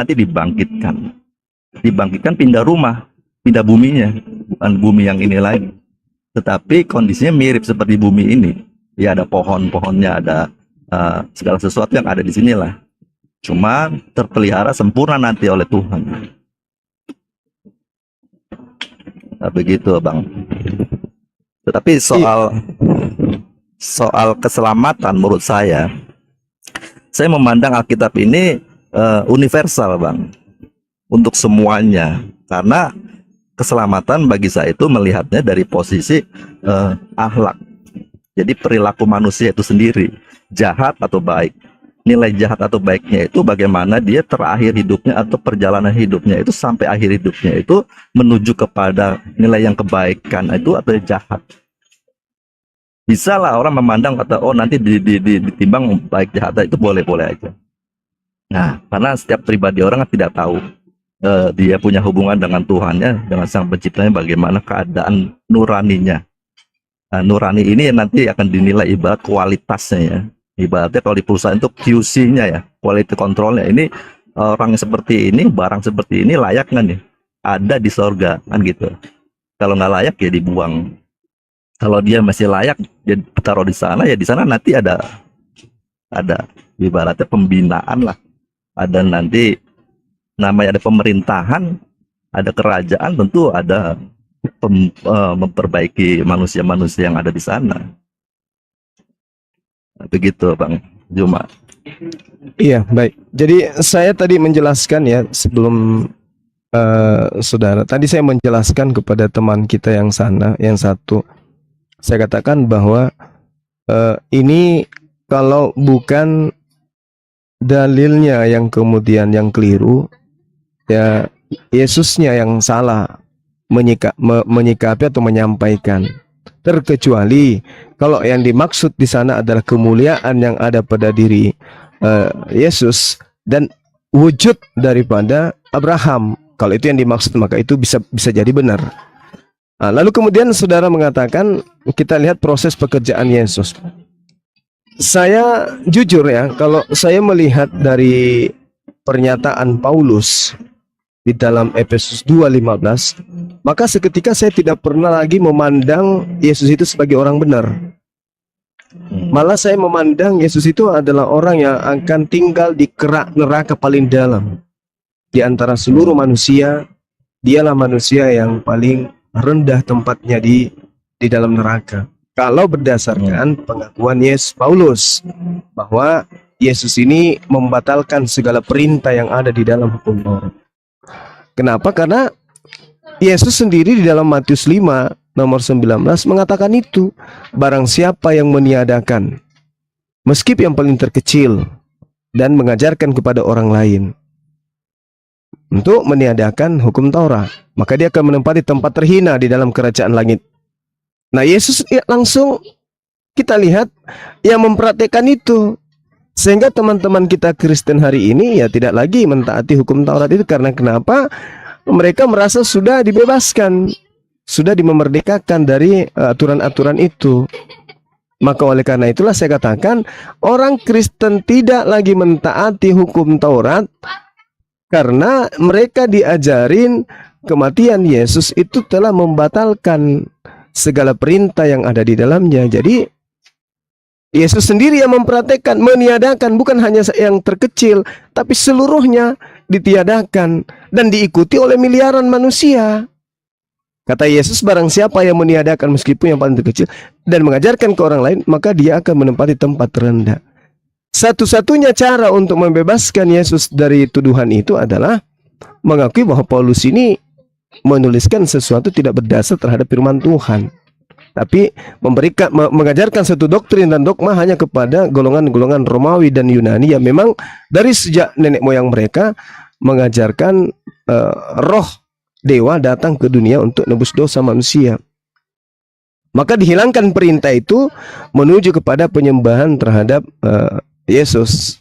nanti dibangkitkan. Dibangkitkan pindah rumah, pindah buminya, bukan bumi yang ini lagi. Tetapi kondisinya mirip seperti bumi ini. Ya ada pohon-pohonnya, ada segala sesuatu yang ada di sinilah. Cuma terpelihara sempurna nanti oleh Tuhan. Nah, begitu Bang. Tetapi soal keselamatan menurut saya memandang Alkitab ini universal Bang, untuk semuanya. Karena keselamatan bagi saya itu melihatnya dari posisi akhlak. Jadi perilaku manusia itu sendiri, jahat atau baik. Nilai jahat atau baiknya itu bagaimana dia terakhir hidupnya atau perjalanan hidupnya itu sampai akhir hidupnya itu menuju kepada nilai yang kebaikan itu atau jahat. Bisa lah orang memandang kata oh nanti ditimbang baik jahat itu boleh-boleh aja. Nah, karena setiap pribadi orang tidak tahu dia punya hubungan dengan Tuhannya, dengan Sang Penciptanya, bagaimana keadaan nuraninya. Nah, nurani ini nanti akan dinilai ibarat kualitasnya ya. Ibaratnya kalau di perusahaan itu QC-nya ya, quality control-nya. Ini orang seperti ini, barang seperti ini layak nggak nih? Ada di sorga kan gitu. Kalau nggak layak ya dibuang. Kalau dia masih layak, dia taruh di sana ya di sana nanti ada ibaratnya pembinaan lah. Ada nanti namanya ada pemerintahan, ada kerajaan, tentu ada memperbaiki manusia-manusia yang ada di sana. Begitu Bang Juma. Iya, baik. Jadi saya tadi menjelaskan ya sebelum saudara. Tadi saya menjelaskan kepada teman kita yang sana, yang satu. Saya katakan bahwa ini kalau bukan dalilnya yang kemudian yang keliru, ya Yesusnya yang salah menyikapi atau menyampaikan. Terkecuali kalau yang dimaksud di sana adalah kemuliaan yang ada pada diri Yesus dan wujud daripada Abraham. Kalau itu yang dimaksud, maka itu bisa jadi benar. Nah, lalu kemudian saudara mengatakan kita lihat proses pekerjaan Yesus. Saya jujur ya, kalau saya melihat dari pernyataan Paulus di dalam Efesus 2:15, maka seketika saya tidak pernah lagi memandang Yesus itu sebagai orang benar. Malah saya memandang Yesus itu adalah orang yang akan tinggal di kerak neraka paling dalam. Di antara seluruh manusia, dialah manusia yang paling rendah tempatnya di dalam neraka. Kalau berdasarkan pengakuan Yesus Paulus bahwa Yesus ini membatalkan segala perintah yang ada di dalam hukum Taurat. Kenapa? Karena Yesus sendiri di dalam Matius 5 nomor 19 mengatakan itu, barang siapa yang meniadakan meskipun yang paling terkecil dan mengajarkan kepada orang lain untuk meniadakan hukum Taurat, maka dia akan menempati tempat terhina di dalam kerajaan langit. Nah, Yesus langsung kita lihat yang mempraktekkan itu, sehingga teman-teman kita Kristen hari ini ya tidak lagi mentaati hukum Taurat itu. Karena kenapa? Mereka merasa sudah dibebaskan, sudah dimerdekakan dari aturan-aturan itu. Maka oleh karena itulah saya katakan orang Kristen tidak lagi mentaati hukum Taurat karena mereka diajarin kematian Yesus itu telah membatalkan segala perintah yang ada di dalamnya. Jadi Yesus sendiri yang mempraktekkan, meniadakan, bukan hanya yang terkecil, tapi seluruhnya ditiadakan dan diikuti oleh miliaran manusia. Kata Yesus, barang siapa yang meniadakan meskipun yang paling terkecil dan mengajarkan ke orang lain, maka dia akan menempati tempat terendah. Satu-satunya cara untuk membebaskan Yesus dari tuduhan itu adalah mengakui bahwa Paulus ini menuliskan sesuatu tidak berdasar terhadap firman Tuhan, tapi mengajarkan satu doktrin dan dogma hanya kepada golongan-golongan Romawi dan Yunani yang memang dari sejak nenek moyang mereka mengajarkan roh dewa datang ke dunia untuk nebus dosa manusia. Maka dihilangkan perintah itu menuju kepada penyembahan terhadap Yesus.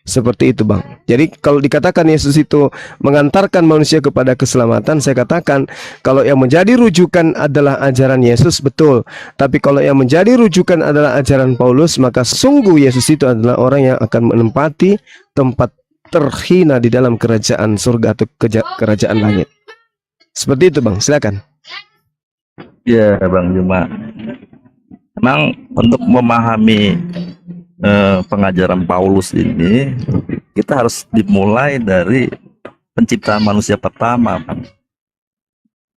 Seperti itu Bang. Jadi kalau dikatakan Yesus itu mengantarkan manusia kepada keselamatan, saya katakan kalau yang menjadi rujukan adalah ajaran Yesus, betul. Tapi kalau yang menjadi rujukan adalah ajaran Paulus, maka sungguh Yesus itu adalah orang yang akan menempati tempat terhina di dalam kerajaan surga atau kerajaan langit. Seperti itu Bang, silakan. Ya Bang Juma, memang untuk memahami pengajaran Paulus ini, kita harus dimulai dari penciptaan manusia pertama, Bang.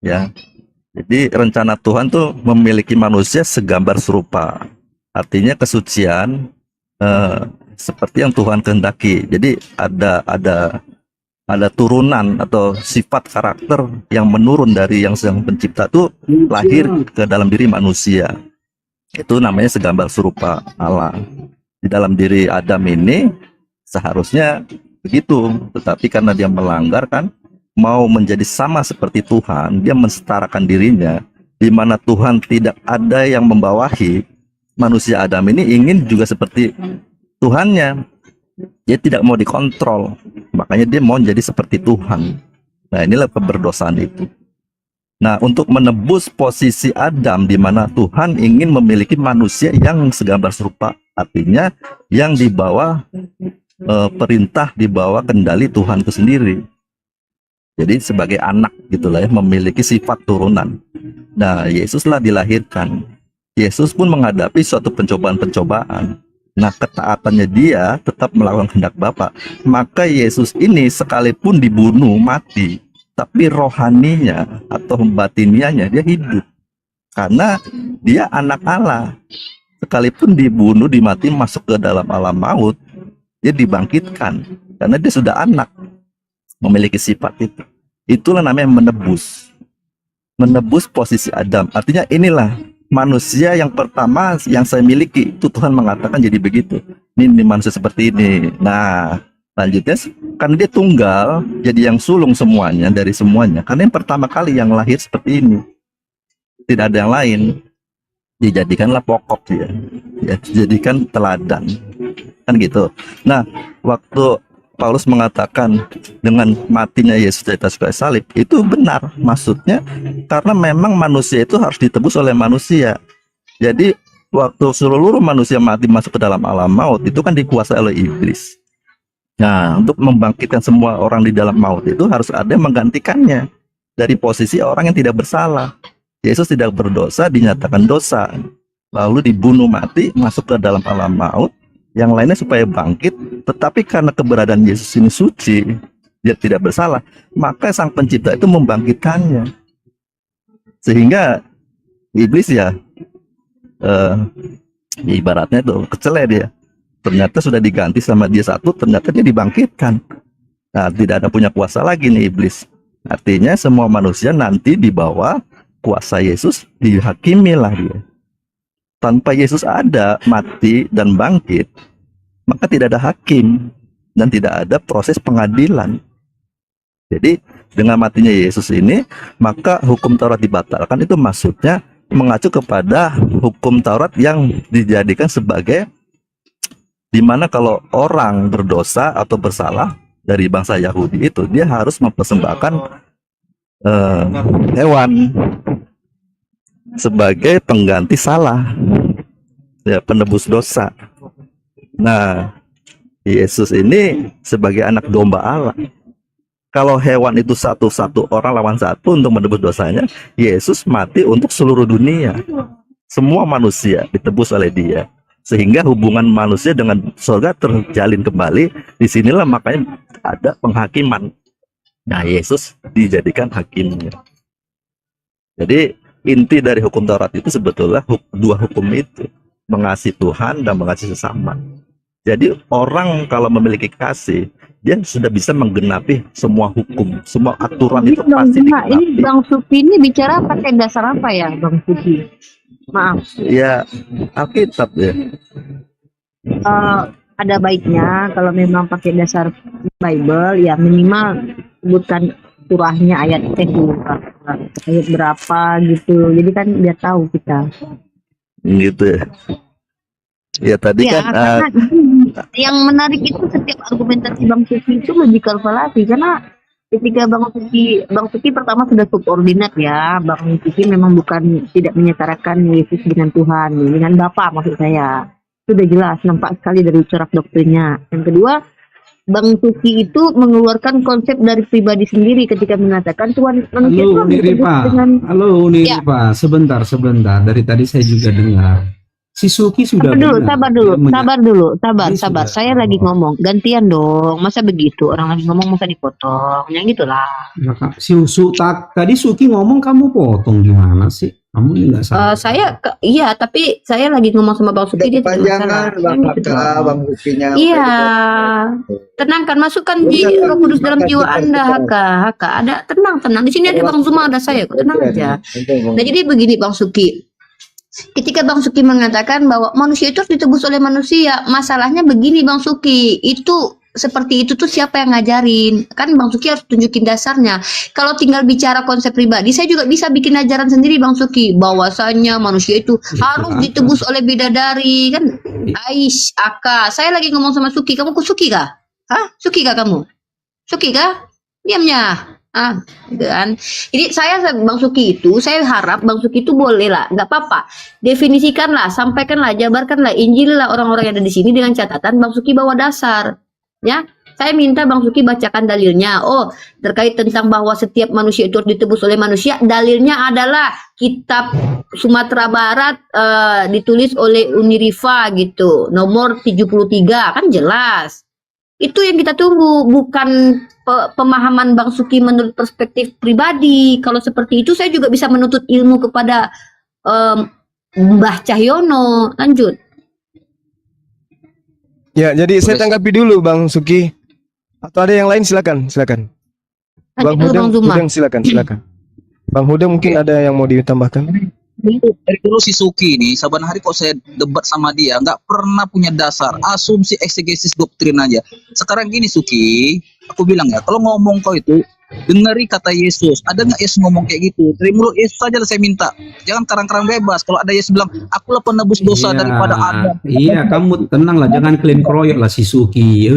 Ya, jadi rencana Tuhan tuh memiliki manusia segambar serupa, artinya kesucian seperti yang Tuhan kehendaki. Jadi ada turunan atau sifat karakter yang menurun dari yang Sang Pencipta tuh lahir ke dalam diri manusia. Itu namanya segambar serupa Allah. Di dalam diri Adam ini seharusnya begitu, tetapi karena dia melanggar kan, mau menjadi sama seperti Tuhan, dia mensetarakan dirinya, di mana Tuhan tidak ada yang membawahi. Manusia Adam ini ingin juga seperti Tuhannya, dia tidak mau dikontrol, makanya dia mau jadi seperti Tuhan. Nah, inilah keberdosaan itu. Nah, untuk menebus posisi Adam di mana Tuhan ingin memiliki manusia yang segambar serupa, artinya yang dibawa perintah, dibawa kendali Tuhan itu sendiri. Jadi sebagai anak gitulah ya, memiliki sifat turunan. Nah, Yesuslah dilahirkan. Yesus pun menghadapi suatu pencobaan-pencobaan. Nah, ketaatannya dia tetap melakukan kehendak Bapa. Maka Yesus ini sekalipun dibunuh mati, tapi rohaninya atau batinianya dia hidup. Karena dia anak Allah. Sekalipun dibunuh, dimati, masuk ke dalam alam maut, dia dibangkitkan. Karena dia sudah anak, memiliki sifat itu. Itulah namanya menebus. Menebus posisi Adam. Artinya inilah manusia yang pertama yang saya miliki. Itu Tuhan mengatakan jadi begitu. Ini manusia seperti ini. Nah, lanjutnya karena dia tunggal, jadi yang sulung semuanya dari semuanya. Karena yang pertama kali yang lahir seperti ini, tidak ada yang lain. Dijadikanlah pokok dia, ya, dijadikan teladan, kan gitu. Nah, waktu Paulus mengatakan dengan matinya Yesus di atas kayu salib, itu benar maksudnya, karena memang manusia itu harus ditebus oleh manusia. Jadi waktu seluruh manusia mati masuk ke dalam alam maut, itu kan dikuasai oleh iblis. Nah, untuk membangkitkan semua orang di dalam maut itu harus ada yang menggantikannya dari posisi orang yang tidak bersalah. Yesus tidak berdosa, dinyatakan dosa, lalu dibunuh mati, masuk ke dalam alam maut, yang lainnya supaya bangkit. Tetapi karena keberadaan Yesus ini suci, dia tidak bersalah, maka Sang Pencipta itu membangkitkannya. Sehingga iblis ya, ibaratnya itu kecele dia. Ternyata sudah diganti sama dia satu, ternyata dia dibangkitkan. Nah, tidak ada punya kuasa lagi nih iblis. Artinya semua manusia nanti di bawah kuasa Yesus, dihakimilah dia. Tanpa Yesus ada, mati dan bangkit, maka tidak ada hakim dan tidak ada proses pengadilan. Jadi dengan matinya Yesus ini, maka hukum Taurat dibatalkan. Itu maksudnya mengacu kepada hukum Taurat yang dijadikan sebagai dimana kalau orang berdosa atau bersalah dari bangsa Yahudi itu, dia harus mempersembahkan hewan sebagai pengganti salah, ya, penebus dosa. Nah, Yesus ini sebagai anak domba Allah. Kalau hewan itu satu orang lawan satu untuk menebus dosanya, Yesus mati untuk seluruh dunia. Semua manusia ditebus oleh dia. Sehingga hubungan manusia dengan surga terjalin kembali. Disinilah makanya ada penghakiman. Nah, Yesus dijadikan hakimnya. Jadi inti dari hukum Taurat itu sebetulnya dua hukum itu, mengasihi Tuhan dan mengasihi sesama. Jadi orang kalau memiliki kasih, dia sudah bisa menggenapi semua hukum, semua aturan itu pasti digenapi. Ini Bang Supi ini bicara pakai dasar apa ya, Bang Supi? Maaf. Ya, Alkitab ya. Ada baiknya kalau memang pakai dasar Bible ya minimal sebutkan surahnya, ayat berapa gitu. Jadi kan biar tahu kita. Gitu ya. Ya tadi Ya, kan karena yang menarik itu setiap argumentasi Bang Sufi itu logical fallacy, karena ketika Bang Sufi pertama sudah subordinat ya. Bang Sufi memang bukan tidak menyetarakan Yesus dengan Tuhan, dengan Bapa maksud saya. Sudah jelas nampak sekali dari corak doktrinnya. Yang kedua, Bang Suki itu mengeluarkan konsep dari pribadi sendiri ketika mengatakan Tuhan manusia itu Halo Uni disebut Rifa, dengan halo Uni Ya. Rifa, sebentar. Dari tadi saya juga dengar. Si Suki sudah sabar dulu, benar. sabar. Ini sudah. Saya lagi ngomong, gantian dong. Masa begitu orang lagi ngomong masa dipotong, yang gitulah. Maka si tadi Suki ngomong kamu potong gimana sih? Kamu nggak salah. Iya, tapi saya lagi ngomong sama Bang Suki dia tidak masalah. Panjangan Bang Yang gitu Haka, dong. Bang Sukinya. Iya, tenangkan, masukkan Roh Kudus dalam jiwa Anda, Haka. Ada tenang. Di sini ada Bang Zuma, ada saya, kok tenang aja. Nah, jadi begini Bang Suki. Ketika Bang Suki mengatakan bahwa manusia itu harus ditebus oleh manusia, masalahnya begini Bang Suki, itu seperti itu tuh siapa yang ngajarin? Kan Bang Suki harus tunjukin dasarnya. Kalau tinggal bicara konsep pribadi, saya juga bisa bikin ajaran sendiri Bang Suki, bahwasanya manusia itu harus ditebus oleh bidadari, kan? Aish, Aka, saya lagi ngomong sama Suki, kamu Suki kah? Hah? Suki kah kamu? Suki kah? Diamnya. Gitu kan. Jadi Bang Suki itu, saya harap Bang Suki itu boleh lah, nggak apa-apa. Definisikanlah, sampaikanlah, jabarkanlah, injililah orang-orang yang ada di sini dengan catatan Bang Suki bawa dasar. Ya, saya minta Bang Suki bacakan dalilnya. Oh, terkait tentang bahwa setiap manusia itu harus ditebus oleh manusia, dalilnya adalah kitab Sumatera Barat ditulis oleh Unirifa gitu, nomor 73, kan jelas. Itu yang kita tunggu, bukan pemahaman Bang Suki menurut perspektif pribadi. Kalau seperti itu saya juga bisa menuntut ilmu kepada Mbah Cahyono. Lanjut. Ya, jadi saya tanggapi dulu Bang Suki. Atau ada yang lain, silakan. Bang Lanjut dulu, Bang Zuma. Hudeng silakan. Bang Hudeng mungkin ada yang mau ditambahkan? Dari dulu si Suki ini, saban hari kok saya debat sama dia, nggak pernah punya dasar, asumsi eksegesis doktrin aja. Sekarang gini Suki, aku bilang ya, kalau ngomong kau itu, dengeri kata Yesus. Ada nggak Yesus ngomong kayak gitu? Dari mulut Yesus saja saya minta. Jangan karang-karang bebas. Kalau ada Yesus bilang, akulah penebus dosa daripada Adam. Iya, kamu tenanglah, jangan klaim kroyok lah si Suki.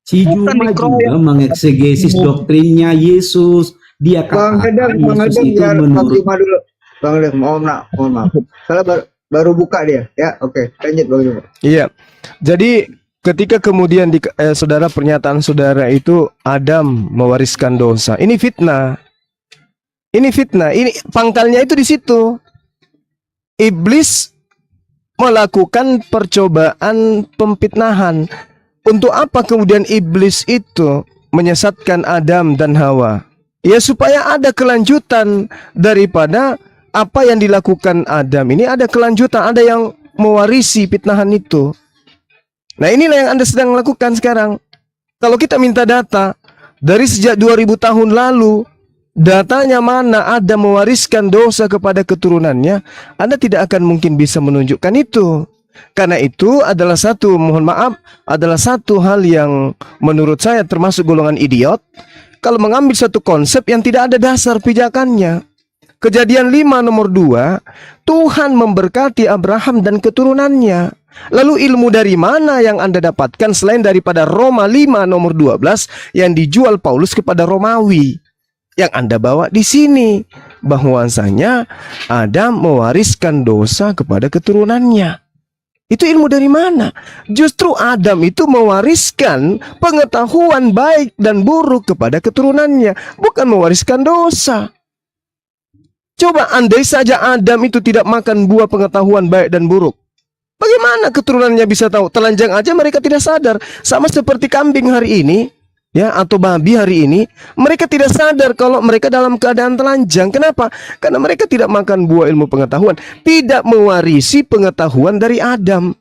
Si Bukan Juma dikeroyok. juga mengeksegesis doktrinnya Yesus. Dia Bang katakan Hedeng, Yesus itu biar Bang menurut Zuma dulu. Bang Hedeng, mohon maaf. Kalau baru buka dia, ya, oke. Lanjut Bang Zuma. Iya. Jadi ketika kemudian saudara, pernyataan saudara itu Adam mewariskan dosa. Ini fitnah. Ini pangkalnya itu di situ. Iblis melakukan percobaan pemfitnahan. Untuk apa kemudian iblis itu menyesatkan Adam dan Hawa? Ya supaya ada kelanjutan daripada apa yang dilakukan Adam ini, ada kelanjutan, ada yang mewarisi fitnahan itu. Nah, inilah yang Anda sedang lakukan sekarang. Kalau kita minta data dari sejak 2000 tahun lalu, datanya mana Adam mewariskan dosa kepada keturunannya, Anda tidak akan mungkin bisa menunjukkan itu. Karena itu adalah adalah satu hal yang menurut saya termasuk golongan idiot kalau mengambil satu konsep yang tidak ada dasar pijakannya. Kejadian 5 nomor 2, Tuhan memberkati Abraham dan keturunannya. Lalu ilmu dari mana yang Anda dapatkan selain daripada Roma 5 nomor 12 yang dijual Paulus kepada Romawi? Yang Anda bawa di sini bahwasanya Adam mewariskan dosa kepada keturunannya. Itu ilmu dari mana? Justru Adam itu mewariskan pengetahuan baik dan buruk kepada keturunannya, bukan mewariskan dosa. Coba andai saja Adam itu tidak makan buah pengetahuan baik dan buruk, bagaimana keturunannya bisa tahu? Telanjang aja mereka tidak sadar. Sama seperti kambing hari ini, ya, atau babi hari ini, mereka tidak sadar kalau mereka dalam keadaan telanjang. Kenapa? Karena mereka tidak makan buah ilmu pengetahuan, tidak mewarisi pengetahuan dari Adam.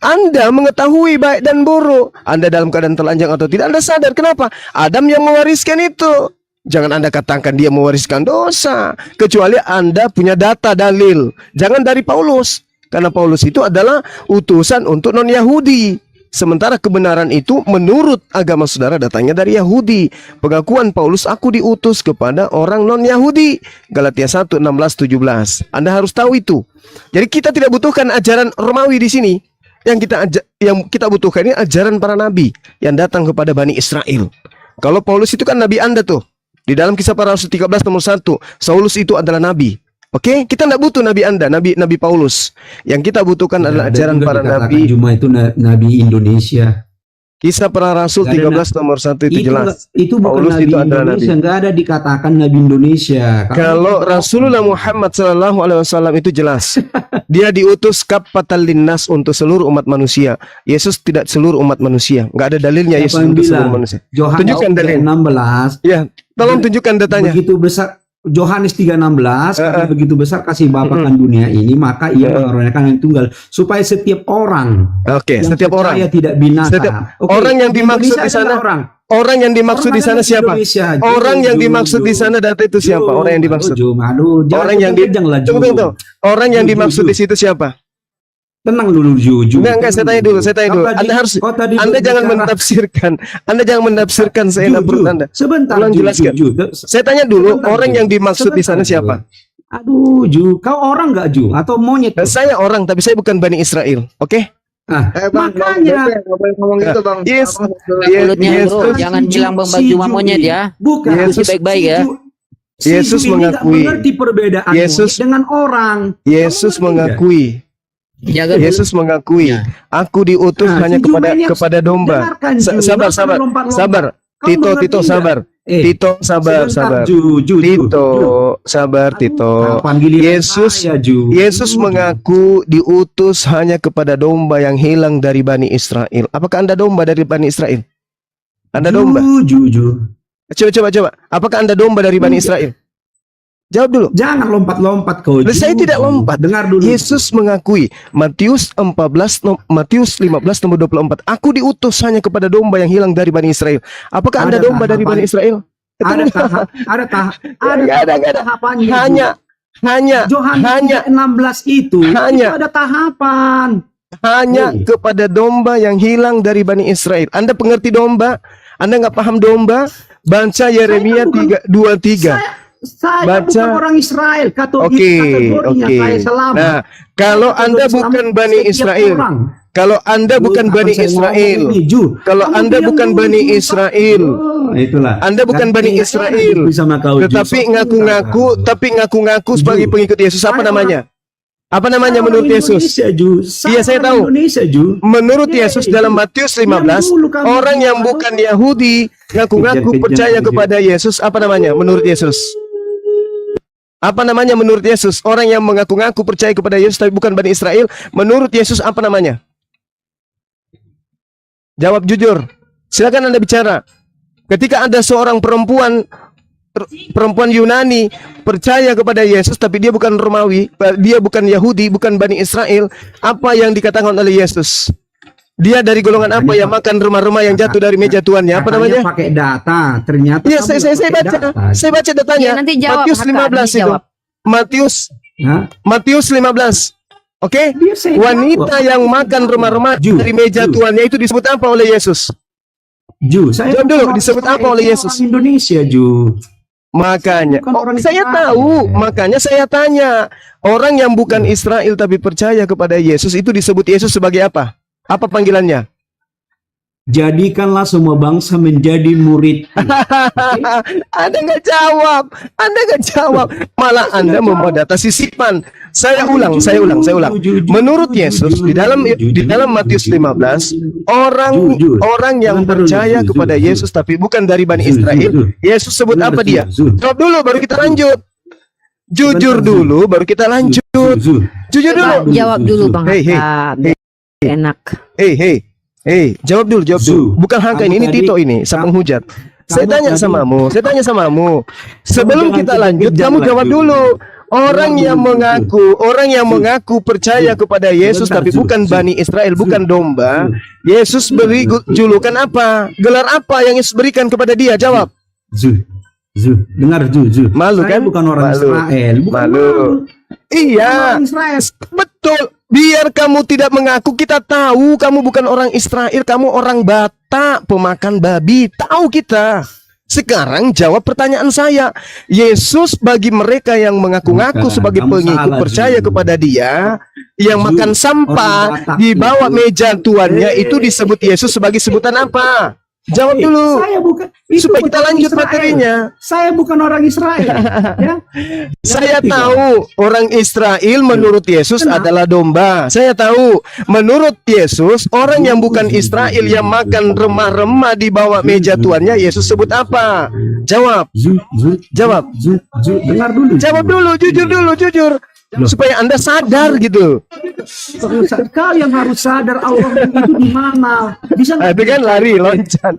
Anda mengetahui baik dan buruk, Anda dalam keadaan telanjang atau tidak, Anda sadar. Kenapa? Adam yang mewariskan itu. Jangan Anda katakan dia mewariskan dosa, kecuali Anda punya data dalil. Jangan dari Paulus, karena Paulus itu adalah utusan untuk non-Yahudi. Sementara kebenaran itu menurut agama saudara datangnya dari Yahudi. Pengakuan Paulus, aku diutus kepada orang non-Yahudi. Galatia 1, 16, 17. Anda harus tahu itu. Jadi kita tidak butuhkan ajaran Romawi di sini. Yang kita butuhkan ini ajaran para nabi yang datang kepada Bani Israel. Kalau Paulus itu kan nabi Anda tuh. Di dalam Kisah Para Rasul 13 nomor 1, Saulus itu adalah nabi. Oke, kita tidak butuh nabi Anda, nabi Paulus. Yang kita butuhkan adalah ajaran para nabi. Cuma itu nabi Indonesia. Kisah para Rasul Nggak ada 13 nomor 1 itu jelas. Itu bukan Paulus Nabi itu adalah Indonesia, nabi. nggak ada dikatakan Nabi Indonesia. Kalau Rasulullah Muhammad sallallahu alaihi wasallam itu jelas. Dia diutus kafatal linnas untuk seluruh umat manusia. Yesus tidak seluruh umat manusia. Nggak ada dalilnya Siapa Yesus yang untuk bilang? seluruh manusia. Yohanes Tunjukkan dalil. 3:16 Ya, tolong tunjukkan datanya. begitu besar. Yohanes 3:16 karena begitu besar kasih Bapa kan dunia ini, maka ia mengaruniakan yang tunggal supaya setiap orang Oke, yang setiap orang. percaya tidak binasa. Setiap Oke, orang yang dimaksud Indonesia di sana, adalah orang. Orang yang dimaksud Orang di sana ada siapa? Indonesia. Orang yang Jum, dimaksud jum, di sana data itu siapa? jum. Orang yang dimaksud. Aduh, Jum, aduh, jangan Orang yang di janganlah, Jum. Tunggu. Orang yang Jum, dimaksud jum. di situ siapa? Tenang dulu, Jum. Enggak, saya tanya dulu, saya tanya dulu. Anda harus Anda jangan menafsirkan. Anda jangan menafsirkan seenak perut Anda. Sebentar, Tolong Jum, jelaskan. Jum, Jum. Saya tanya dulu, Sebentar, orang Jum. yang dimaksud di sana Sebentar, siapa? Jum. Aduh, Jum, kau orang nggak, Jum? Atau monyet? Saya orang, tapi saya bukan Bani Israel. Oke? Ah, Bang, makanya. Bang, nggak boleh ngomong gitu bang. Yes. Abang, Mulutnya bro, Yesus- jangan bilang Bang Bang cuma monyet ya. Bukan. Yesus- baik-baik ya. Yesus Jum ini nggak mengakui. mengerti perbedaan Yesus- monyet dengan orang. Yesus Kamu ngerti mengakui. Jaga Yesus mengakui, aku diutus Nah, hanya si Jum kepada ini kepada domba. Dengarkan, Sa- Jum. sabar, Jangan sabar, lompat-lompat. sabar. Kau Tito, mengerti Tito, nggak? sabar. Tito, sabar, sabar. Tito, sabar, Tito. Yesus mengaku diutus hanya kepada domba yang hilang dari Bani Israel. Apakah Anda domba dari Bani Israel? Anda domba? Coba. Apakah Anda domba dari Bani Israel? Jawab dulu. Jangan lompat-lompat kau. Saya tidak lompat. Dengar dulu. Yesus mengakui Matius 15 nomor 24. Aku diutus hanya kepada domba yang hilang dari Bani Israel. Apakah Anda Ada domba dari tahapan. Bani Israel? ada tahapannya. Hanya Yohanes 16 itu Hanya. ada tahapan. kepada domba yang hilang dari Bani Israel. Anda pengerti domba? Anda nggak paham domba? Baca Yeremia 3:23. Saya Baca. bukan orang Israel. Oke. Saya selamat. Nah, kalau Anda Kategori bukan selamat Bani setiap Israel, orang. kalau Anda bukan Akan Bani saya Israel, ngomong ini, Ju. kalau Kamu Anda diam bukan dulu, Bani Ju. Israel, Itulah. Anda bukan Dan Bani tidak Israel, enak sama kau, Ju. tetapi ngaku-ngaku Ju. sebagai pengikut Yesus. Apa Saya namanya? Apa namanya Saya menurut orang Yesus? Indonesia, Ju. Iya, saya orang tahu. Indonesia, Ju. Menurut Iya, Yesus Ju. dalam Matius 15, Diam dulu kamu, orang Ju. yang bukan Yahudi ngaku-ngaku Kejar-kejar, percaya Ju. kepada Yesus. Apa namanya menurut Yesus? Apa namanya menurut Yesus? Orang yang mengaku-ngaku percaya kepada Yesus tapi bukan Bani Israel, menurut Yesus apa namanya? Jawab jujur. Silakan Anda bicara. Ketika ada seorang perempuan Yunani percaya kepada Yesus tapi dia bukan Romawi, dia bukan Yahudi, bukan Bani Israel, apa yang dikatakan oleh Yesus? Dia dari golongan apa yang makan rumah-rumah yang jatuh dari meja tuannya? Apa Katanya namanya? pakai data. Ternyata Iya, kamu saya nggak pakai baca. data. Saya baca datanya. Iya, nanti jawab, Matius Haka, 15 nanti itu. jawab. Hah? Matius 15. Oke? Biar saya Wanita jawab. yang makan rumah-rumah Ju, dari meja Ju. tuannya itu disebut apa oleh Yesus? Ju, saya Jawab bukan dulu, orang disebut Israel, apa oleh saya Yesus? orang Indonesia, Ju. Makanya, Bukan orang saya Israel. tahu, makanya saya tanya, orang yang bukan Israel tapi percaya kepada Yesus itu disebut Yesus sebagai apa? Apa panggilannya? Jadikanlah semua bangsa menjadi murid. Anda nggak jawab, malah Anda membawa sisipan. Saya ulang. Menurut Yesus di dalam Matius 15, orang yang percaya kepada Yesus tapi bukan dari Bani Israel, Yesus sebut apa dia? Jawab dulu baru kita lanjut. Jujur dulu baru kita lanjut. Jujur dulu. Jawab dulu Bang Hey, Haka. Biar enak. Hei, jawab dulu. Zu, Bukan Hangka kamu ini tadi- Tito ini, sang penghujat. Saya kamu tanya tadi- samamu. Sebelum jangan kita lanjut, kejam kamu lagi. jawab dulu. Orang yang mengaku percaya kepada Yesus Sebentar, tapi Zu, bukan Zu. Bani Israel, bukan domba. Zu. Yesus beri julukan apa? Gelar apa yang Yesus berikan kepada dia? Jawab. Zu, dengar Zu. Malu Saya kan? bukan orang Malu. Israel, bukan Malu. Iya, Orang Israel. betul. Biar kamu tidak mengaku, kita tahu kamu bukan orang Israel, kamu orang Batak, pemakan babi. Tahu kita. Sekarang jawab pertanyaan saya. Yesus bagi mereka yang mengaku-ngaku Bukan, sebagai kamu pengikut salah, percaya Ju. kepada dia, yang Ju, makan sampah orang Batak di bawah itu- meja tuannya itu disebut Yesus sebagai sebutan apa? Jawab dulu Saya bukan itu supaya kita bukan lanjut Israel. materinya. Saya bukan orang Israel. Ya. Saya Ngerti kok? tahu orang Israel menurut Yesus Kenapa? adalah domba. Saya tahu menurut Yesus orang yang bukan Israel yang makan remah-remah di bawah meja tuannya, Yesus sebut apa? Jawab. Jawab. Dengar dulu. Jawab dulu, jujur dulu, jujur. Supaya Anda sadar gitu. Kau yang harus sadar Allah itu di mana. Bisa nggak? Itu kan lari, loncat.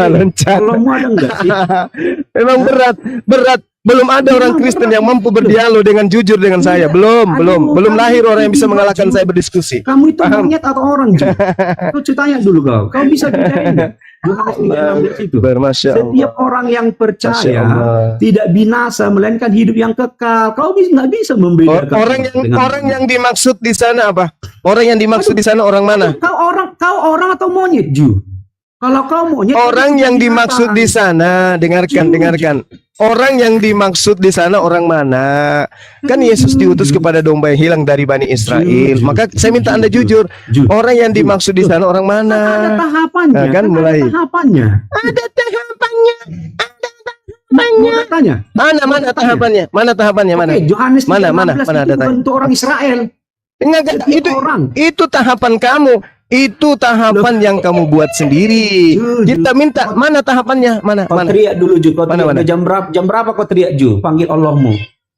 Loncat. Kalau mau ada nggak sih? Memang berat. Belum ada orang Kristen yang mampu berdialog dengan jujur dengan saya. Belum lahir orang yang bisa mengalahkan saya berdiskusi. Kamu itu Paham? monyet atau orang? Ju? Kau tanya dulu kau. Kau bisa percaya nggak? Yohanes 3:16 itu. Masya Allah. Setiap orang yang Masya percaya Allah. tidak binasa melainkan hidup yang kekal. Kau nggak bisa membedakan Orang yang dimaksud di sana apa? Orang yang dimaksud di sana orang mana? Kau orang atau monyet, Ju? Kalau kau monyet, Orang kau yang bisa dimaksud di binatang. sana, dengarkan. Orang yang dimaksud di sana orang mana? Kan Yesus diutus kepada domba yang hilang dari Bani Israel. Maka saya minta Anda jujur. Ju. Orang yang dimaksud di sana orang Ada mana? tahapannya. Nah, kan mulai. Ada tahapannya. Ada tahapannya. Mau tanya? Mana tahapannya? Mana tahapannya? Mana? Oke, Yohanes Mana 3:16 ada itu tanya? bentuk orang Israel. Enggak, Setiap orang. itu tahapan kamu. Itu tahapan yang kamu buat sendiri. Kita minta mana tahapannya? Mana? Kau teriak dulu, Ju. Kau Mana, teriak mana? jam berapa kau teriak, Ju? Panggil Allahmu.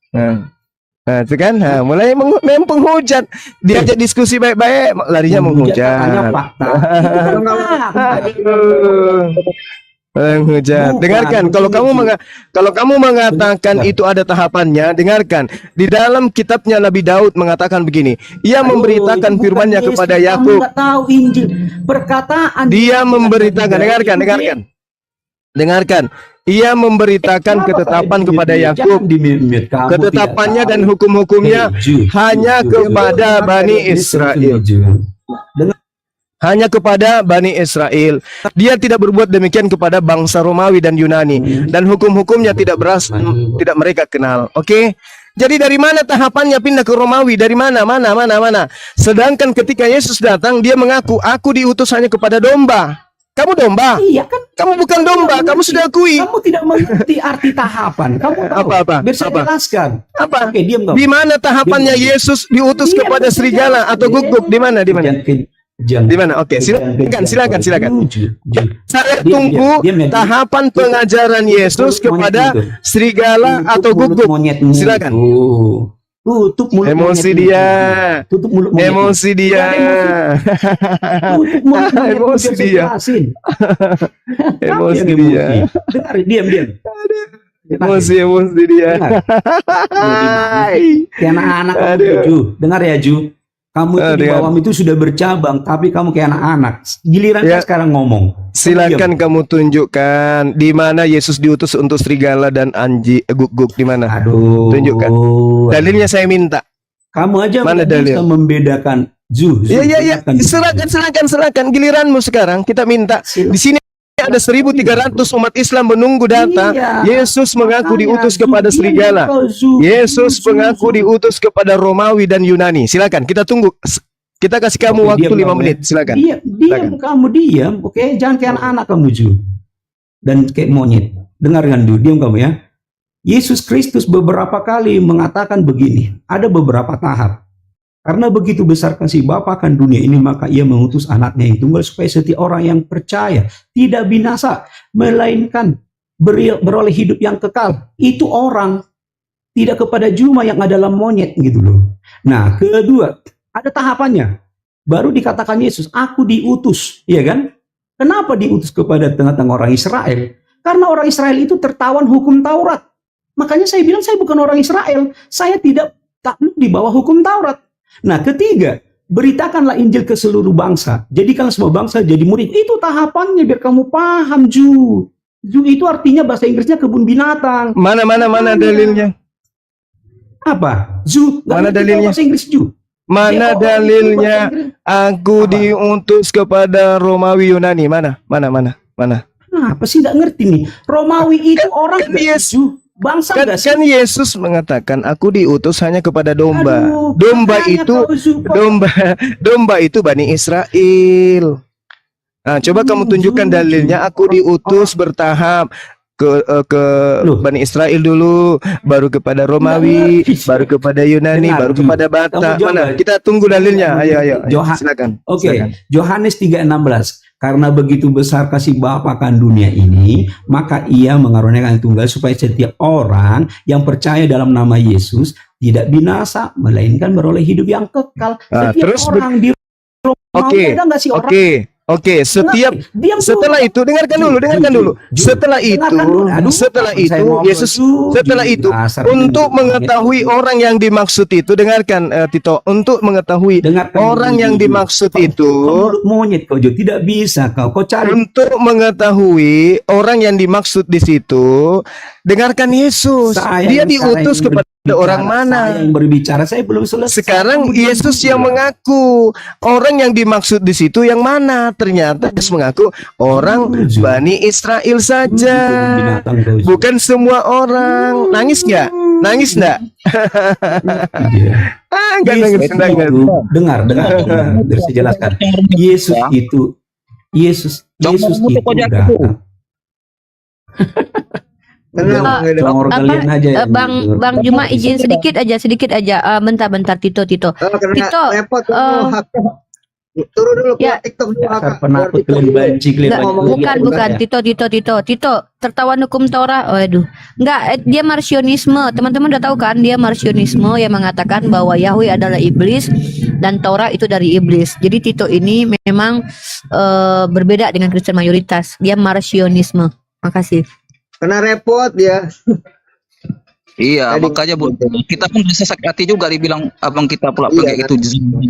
Nah, itu kan, mulai memang penghujat. Diajak diskusi baik-baik, larinya Katanya menghujat. fakta. Menghujat. Bukan, Dengarkan, kalau kamu mengatakan Bentar. itu ada tahapannya, dengarkan. Di dalam kitabnya Nabi Daud mengatakan begini. Ia Aduh, memberitakan itu bukan firman-Nya Yesus. kepada Kamu Yakub. nggak tahu Injil. Perkataan Dia yang memberitakan, dikatakan dengarkan. Ia memberitakan Kenapa ketetapan kalian kepada dimimit? Yakub. Jangan dimimit. Kamu Ketetapannya tidak dan tahu. hukum-hukumnya Ju, hanya Ju, kepada Ju. Bani Ju, Israel. Ju. Hanya kepada Bani Israel. Dia tidak berbuat demikian kepada bangsa Romawi dan Yunani. Dan hukum-hukumnya tidak tidak mereka kenal. Oke? Jadi dari mana tahapannya pindah ke Romawi? Dari mana? Mana? Sedangkan ketika Yesus datang, dia mengaku, aku diutus hanya kepada domba. Kamu domba? Iya kan? Kamu bukan domba, kamu sudah akui. Kamu tidak mengerti arti tahapan. Kamu tahu. Apa? Biar saya Apa? jelaskan. Apa? Oke, diam kamu. Di mana tahapannya Diam. Yesus diutus Diam, kepada saya serigala jelaskan. atau guguk? Di mana? Jangan. Di mana? Oke, silakan. Ju. Saya Diam, tunggu diam, diam. tahapan pengajaran Yesus kepada serigala atau guguk. Monyetmu. Silakan. Tutup mulut Emosi monyetmu. dia. Tutup mulut monyetmu. Emosi dia. Tutup mulut monyetmu, Emosi biar saya dia. jelasin. Emosi Kamu yang dia. Dengar, diam. Emosi dia. Dengar. Hai. Kayak anak-anak kamu, Aduh. Ju. Dengar ya, Ju. Kamu itu di Dengar. bawahmu itu sudah bercabang, tapi kamu kayak anak-anak. Giliran Ya. saya sekarang ngomong. Silakan kamu tunjukkan di mana Yesus diutus untuk serigala dan guguk di mana? Aduh. Tunjukkan. Dalilnya saya minta. Kamu aja Mana nggak bisa dalil? membedakan Ju. Iya. Silakan. Giliranmu sekarang. Kita minta. Di sini ada 1.300 umat Islam menunggu data. Iya. Yesus mengaku Makanya, diutus Zu, kepada diam serigala. kau, Zu. Yesus Zu, mengaku Zu. diutus kepada Romawi dan Yunani. Silakan, kita tunggu. Kita kasih kamu Oke, waktu diam 5 kamu, menit. ya. Silakan. Diam kamu diam, oke? Jangan kayak anak-anak kamu, Ju. Dan kayak monyet. Dengarkan dulu, diam kamu ya. Yesus Kristus beberapa kali mengatakan begini, ada beberapa tahap. Karena begitu besar kasih Bapa akan dunia ini, maka ia mengutus anaknya yang tunggal supaya setiap orang yang percaya tidak binasa, melainkan beroleh hidup yang kekal. Itu orang, tidak kepada juma yang ada dalam monyet gitu loh. Nah, kedua, ada tahapannya. Baru dikatakan Yesus, aku diutus, ya kan? Kenapa diutus kepada tengah-tengah orang Israel? Karena orang Israel itu tertawan hukum Taurat. Makanya saya bilang saya bukan orang Israel. Saya tidak takluk di bawah hukum Taurat. Nah, ketiga, beritakanlah Injil ke seluruh bangsa. Jadikan semua bangsa jadi murid. Itu tahapannya biar kamu paham, Ju. Ju itu artinya bahasa Inggrisnya kebun binatang. Mana dalilnya? Apa? Zu. Mana ngerti dalilnya? Bahasa Inggris, Ju. Mana Dia dalilnya? bahasa Inggris. Aku Apa? diutus kepada Romawi Yunani. Mana? Apa sih nggak ngerti nih? Romawi itu orang Kan nggak, Yesus- Ju? Bangsa nggak sih? Kan Yesus mengatakan, aku diutus hanya kepada domba. Aduh, Domba makanya itu kau, Zu, kok- domba itu Bani Israel. Nah, coba kamu tunjukkan dalilnya. Aku diutus bertahap ke Loh. Bani Israel dulu, baru kepada Romawi, Enggak. baru kepada Yunani, Dengar, baru Ju. kepada Batak. Kamu jawab. Mana? Kita tunggu dalilnya. Ayo. Johan- Silakan. Oke, Silakan. Yohanes 3:16. Karena begitu besar kasih Bapa akan dunia ini, maka Ia mengaruniakan tunggal supaya setiap orang yang percaya dalam nama Yesus tidak binasa, melainkan beroleh hidup yang kekal. Ah, Setiap terus orang di Romawi Oke, ada nggak sih orang? Oke. Setiap Diam dulu. setelah itu dengarkan dulu. Setelah Dengarkan dulu. Aduh, setelah saya itu ngomong Yesus dulu. setelah itu Dasar untuk ini. mengetahui orang yang dimaksud itu, dengarkan Tito, untuk mengetahui Dengarkan orang dulu, yang Ju. dimaksud Kau itu, mulut monyet kau, Ju. Tidak bisa kau cari. untuk mengetahui orang yang dimaksud di situ, dengarkan Yesus. Saya Dia yang diutus sekarang yang kepada orang mana? Saya yang berbicara, saya belum selesai. Sekarang Kamu diam Yesus dulu. yang mengaku. Orang yang dimaksud di situ yang mana? Ternyata Yesus mengaku orang Bani Israel saja. Binatang kau, Ju. Bukan semua orang. Nangis nggak? Nangis nggak? Iya. Enggak Yesus nangis. Enggak. itu, dengar, biar saya jelaskan. Yesus itu datang. Tenang, Ah, Bang Edi. Congor Apa, kalian aja yang Bang gitu. Bang Juma izin sedikit aja. Bentar Tito. Karena Tito, repot tuh, hak. Turun dulu ke ya. TikTok dulu, Dasar Kak. penakut Keluar kalian TikTok. banci kalian Enggak, banci. bukan Tito, tertawan hukum Torah. Waduh. Enggak, dia marsionisme. Teman-teman udah tahu kan, dia marsionisme yang mengatakan bahwa Yahweh adalah iblis dan Torah itu dari iblis. Jadi Tito ini memang berbeda dengan Kristen mayoritas. Dia marsionisme. Makasih. Karena repot dia. Iya, Tadi- makanya Bu, kita pun bisa sakit hati juga dibilang abang kita pula Iya, kayak gitu,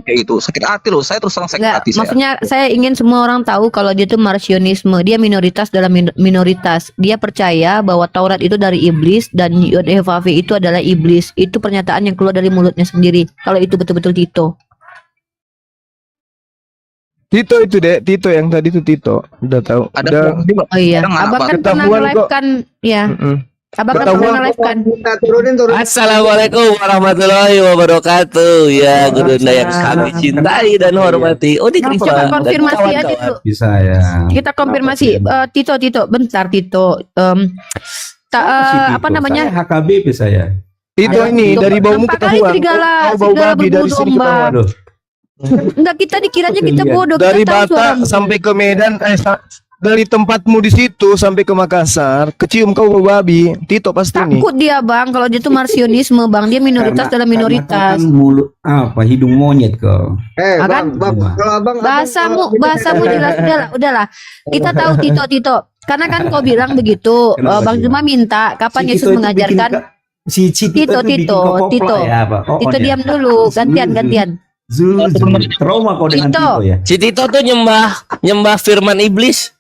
kayak gitu. Sakit hati loh, saya terus terang sakit Enggak, hati saya. maksudnya saya ingin semua orang tahu kalau dia itu marsionisme. Dia minoritas dalam minoritas. Dia percaya bahwa Taurat itu dari iblis dan Yod-Heh-Vav itu adalah iblis. Itu pernyataan yang keluar dari mulutnya sendiri. Kalau itu betul-betul Tito. Tito itu deh, Tito yang tadi itu Tito. Udah tahu. Ada Udah. juga. Oh iya, Kadang anak abang kan baru. pernah Ketahuan nge-live kok. kan, ya. Mm-mm. Abang kan Ketahuan pernah nge-live kan. Kita turunin. Assalamualaikum warahmatullahi wabarakatuh. Ya, Gurunda yang kami cintai dan hormati. Odi Coba Krifa dan konfirmasi aja kawan-kawan. dulu. Bisa ya. Kita konfirmasi. Tito, bentar Tito. Apa namanya? Saya HKBP saya. Tito Ayo, ini Tito, dari baumu nampak kali ketahuan. serigala- Kau bau serigala babi dari berbulu sini domba. ketahuan. Waduh. Enggak, kita dikiranya kita Lihat. bodoh. Dari Kita tahu Batak suara- sampai ke Medan, dari tempatmu di situ sampai ke Makassar, kecium kau bau babi. Tito pasti nih. Takut dia bang, kalau dia tuh marsionisme bang, dia minoritas dalam minoritas. Karena mulut apa hidung monyet kau. Akan? Bang, kalau abang Bahasamu jelas, udahlah. Kita tahu Tito. Karena kan kau bilang begitu, Kenapa, Bang Ju? Juma minta kapan Si Yesus Tito itu mengajarkan. bikin si Tito, itu bikin kau kopla Tito. ya, apa? Oh, Tito dia. diam dulu, gantian. Trauma kau dengan Tito. Tito ya. Si Tito tuh nyembah firman iblis.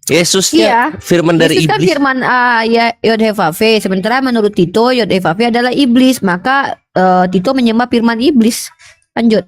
Yesusnya Iya. firman dari Yesus kan iblis. firman ya Yod-Heh-Vav. Sementara menurut Tito, Yod-Heh-Vav adalah iblis. Maka Tito menyembah firman iblis. Lanjut.